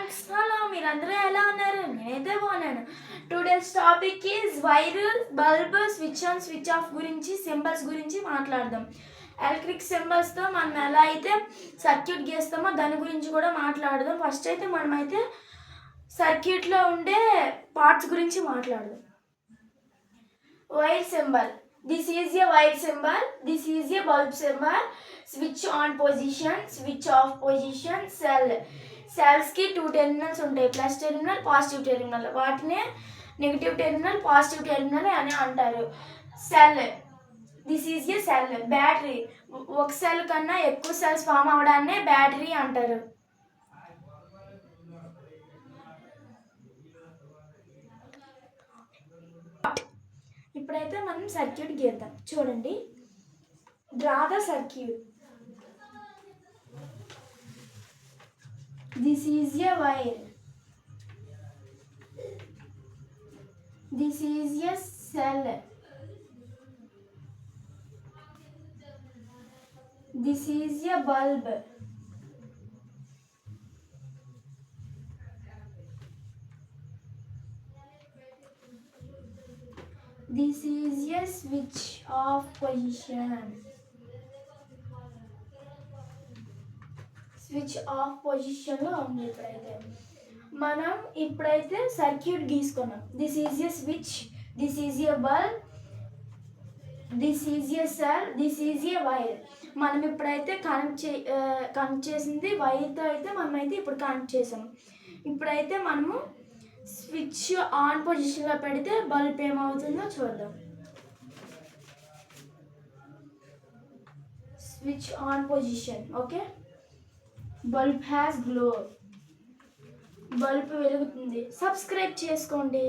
Friends, hello, మీరందరూ ఎలా ఉన్నారు? నేనైతే బాగున్నాను. Today's topic is wire, bulb, switch on switch off గురించి, సింబల్స్ గురించి మాట్లాడదాం. ఎలక్ట్రిక్ సింబల్స్తో మనం ఎలా అయితే సర్క్యూట్ గీస్తామో దాని గురించి కూడా మాట్లాడదాం. ఫస్ట్ అయితే మనమైతే సర్క్యూట్లో ఉండే పార్ట్స్ గురించి మాట్లాడదాం. Wire symbol, this is a wire symbol, this is a bulb symbol. Switch on position, switch off position, cell. సెల్స్కి 2 టెర్మినల్స్ ఉంటాయి, ప్లస్ టెర్మినల్, పాజిటివ్ టెర్మినల్. వాటినే నెగిటివ్ టెర్మినల్, పాజిటివ్ టెర్మినల్ అని అంటారు. Cell, this is a cell. Battery, ఒక cell కన్నా ఎక్కువ cells form అవడాన్నే battery అంటారు. ఇప్పుడైతే మనం సర్క్యూట్ గీద్దాం. చూడండి, draw the circuit. This is a wire. This is a cell. This is a bulb. This is a switch off position. Switch off పొజిషన్లో ఉంది. మనం ఇప్పుడైతే సర్క్యూట్ గీసుకున్నాం. This is a switch, this is a bulb, this is a cell, this is a wire. మనం ఇప్పుడైతే connect చేసింది వైర్తో అయితే మనమైతే ఇప్పుడు కనెక్ట్ చేసాం. ఇప్పుడైతే మనము స్విచ్ ఆన్ పొజిషన్లో పెడితే బల్బ్ ఏమవుతుందో చూద్దాం. Switch on position, okay. Bulb has glow, bulb వెలుగుతుంది. సబ్స్క్రైబ్ చేసుకోండి.